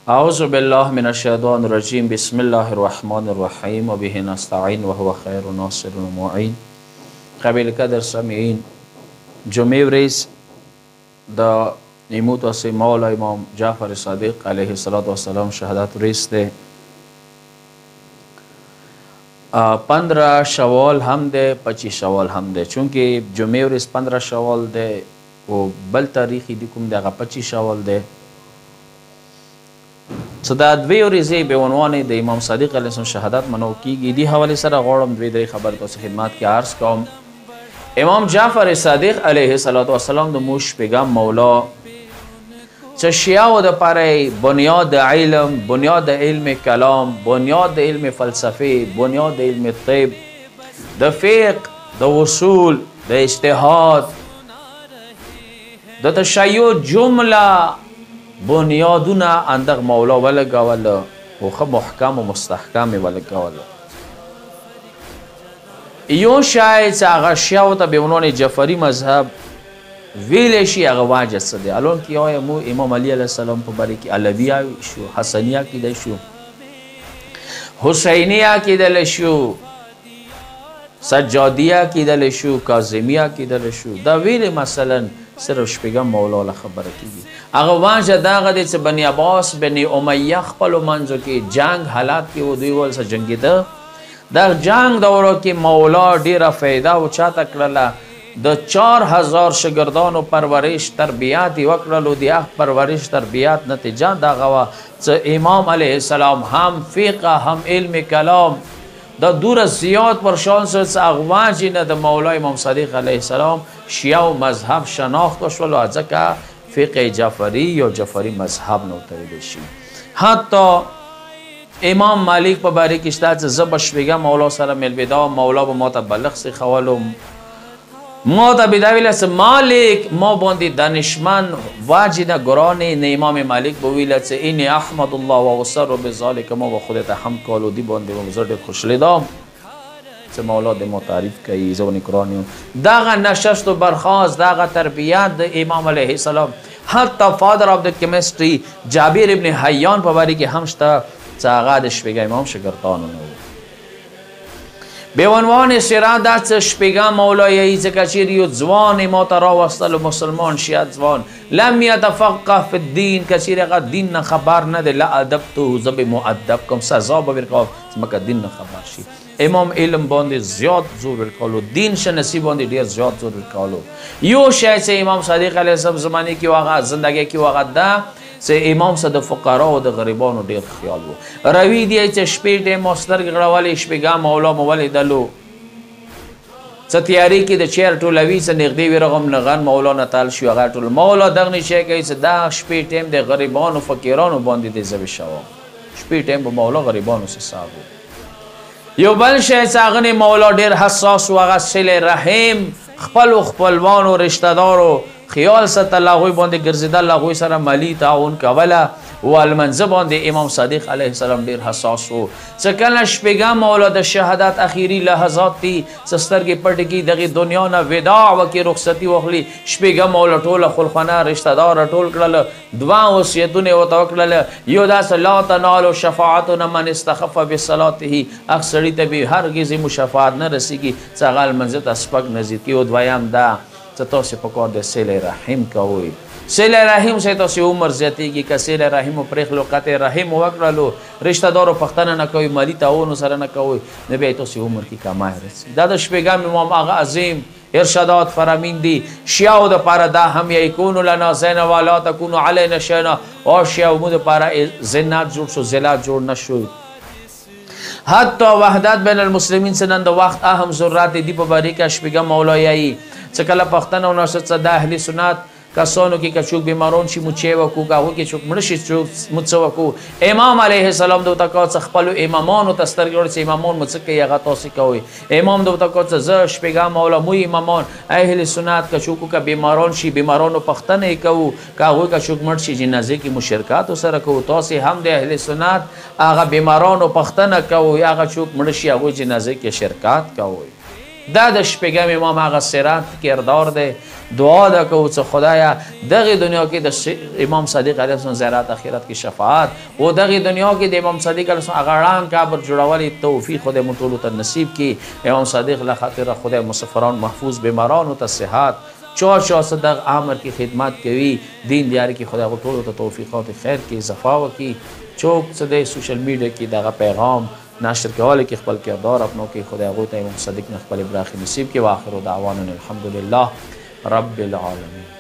اعوذ بالله من الشیطان الرجیم. بسم الله الرحمن الرحیم و به نستعین و هو خیر ناصر و معین. قبیل قدر سامعین، جمعه ورځ د نیموت مولا امام جعفر صادق علیه السلام شهادت ورځ ده. 15 شوال هم ده، 25 شوال هم ده، چونکه جمعه ورځ 15 شوال ده و بل تاریخی دی کوم دغه 25 شوال ده. څه دا دوی ورځې به عنوان د امام صادق علیه السلام شهادت منو کیږي. دی حواله سره غواړم دوی درې خبر تاسو خدمت کې عرض کوم. امام جعفر صادق علیه السلام د موش پیغام مولا چه شیعه د پاره بنیاد علم، بنیاد علم کلام، بنیاد علم فلسفه، بنیاد علم طب، د فقه، د اصول، د اجتهاد، د تشیع جمله بنیادونه اندغ مولا ولګول او خو محکم و مستحکم ولګول. یو شاید چې هغه شیعه ته به عنوان جعفری مذهب ویل شي، هغه واجب څه دی. الان کې آیا مو امام علی علیه السلام په باره کې علویه شو، حسنیه کېدای شو، حسینیه کېدلی شو، سجادیه کېدلی شو، کاظمیه کېدلی شو. دا ویل مثلا صرف شپږم مولا له خبره کېږي. هغه واجه دغه دی چې بني عباس بني امیه خپلو منځو کې جنگ حالات کې و، دوی ول سره جنګېده. د جنگ دورو کې مولا ډېره فایده و چاته کړله. د 4000 شاګردانو پرورش تربیات یې وکړلو. د هغه پرورش تربیات نتیجه دغه وه چې امام علیه السلام هم فقه هم علم کلام دا دور زیاد پر شانس چې هغه واجې نه د مولا امام صادق علیه السلام شیعه و مذهب شناخته شول و ځکه فقه جعفری یا جعفری مذهب نو ته ویلی شي. حتی امام مالک په باره کې شته چې زه به شپږم مولا سره میل بیدا، مولا به ما ته بلغ سیښولو، ما ته بیدا ویله چې مالک ما باندې دانشمند واجې نه ګرانې نه. امام مالک به ویله چې اینی احمد الله و اغسر بذلک، ما به خودت حمد کولو دی باندې زه ډېر خوشحالیدم چې مولا د ما تعریف کوي، زه ونې ګران یم. دغه نشست و برخاست، دغه تربیت د امام علیه السلام. حتی فادر آف د کیمستری جابر ابن حیان په باره کې هم شته چې هغه د شپږم امام شاګردانو نه و. به عنوان سیرت دا چې شپږم مولا یې ځکه چیرې یو ځوان ما ته راوستلو، مسلمان شیعه ځوان، لم یتفقه فی الدین، که چیرې هغه دین نه خبر نه دی، لادبته، زه به مؤدب کوم، سزا به ورکوم ځکه دین نه خبر شي. امام علم باندې زیات زور ورکولو، دین شناسی باندې ډېر زیات زور ورکولو. یو شی چې امام صادق علیه السلام زمانې کې هغه زندګۍ کې هغه ده چې امام سره د فقرا او د غریبانو ډېر خیال و. روي دی چې شپې ټیم مو سترګې غړولې، شپږم مولا مو ولیدلو څه تیاري کې د چیر ټولوي څه نږدې ورغم نغن مولا نه تال شو. هغه ټول مولا دغه شی کوي چې دا شپې ټیم د غریبانو فقیرانو باندې د زوی شو. شپې ټیم به مولا غریبانو سره صاحب. یو بل شی چې هغه مولا ډېر حساس و، هغه صله رحم، خپلو خپلوانو رشته دارو خیال ساتل، هغوی باندې ګرځېدل، هغوی سره مالي تعاون کوله. و المنځه باندې امام صادق علیه السلام ډېر حساس و چې کله شپږم مولا د شهادت اخیري لحظات دي چې سترګې پټې کړي، دغې دنیا نه وداع وکړي، رخصتي واخلي. شپږم مولا ټوله خلخانه رشته داره ټول کړل، دوه وصیتونه یې ورته وکړل. یو داسې لا تنالو شفاعتنا من استخف بصلاته، هغه سړي ته به هرګز مو شفاعت نه رسېږي چې هغه لمانځه ته سپک نظر کړي. او دویم دا چې تاسو په کار د صله رحم کوئ. صله رحم سره تاسو عمر زیاتېږي. که صله رحم و پرېښلو، قطع رحم وکړلو، رشته دارو پښتنه نه کوئ، مالي تعاون سره نه کوئ، نو بیا تاسو عمر کې کمای رسي. دا د شپږم امام هغه عظیم ارشادات فرامین دي. شیعو دپاره دا هم یکونو لنا زینا ولا تکونو علینا شینا، او شیعو مو دپاره زنات جوړ شو، زلات جوړ نه شو. حتی وحدت بین المسلمین سے نن د وخت اهم ضرورت دی په باره کې شپږم مولا یې چې کله پښتنه او نشد د اهل سنت کسانو کې کچوک بیمارون شي مچې وکړو، که هغوی کې څوک مړه شي څوک موږ څه وکړو. امام علیه السلام د ورته کړه چې خپلو امامانو ته سترګې وړي چې امامان مو څه کوي هغه تاسې کوئ. امام د ورته کړه چې زه شپږم مولا مو امامان اهل سنت که څوک که بیماران شي بیمارانو پښتنه یې کوو، که هغوی که څوک مړ شي جنازې کې مشرکات سره کوو. تاسې هم د اهل سنت هغه بیمارانو پښتنه کوئ، هغه څوک مړه شي هغوی جنازې کې شرکت کوئ. دا د شپږم امام هغه سیرات کردار دی. دعا ده کوو چې خدایا دغه دنیا کې د امام صادق علیه السلام زیارت، اخرت کې شفاعت، او دغه دنیا کې د امام صادق علیه السلام هغه ړنګ قبر جوړولې توفیق خدای مو ټولو ته نصیب کړي. امام صادق له خاطر خدای مسافران محفوظ، بیمارانو ته صحت، چا صدق امر کی خدمت کوي، دین دیار کې خدای ټولو ته توفیقات خیر کې اضافه وکړي. چوک څه د سوشل میډیا کې دغه پیغام نشر کول کې خپل کردار اپنو کې خدای هغه ته امام صادق نه خپل براخي نصیب کې. واخر دعوانا الحمدلله رب العالمین.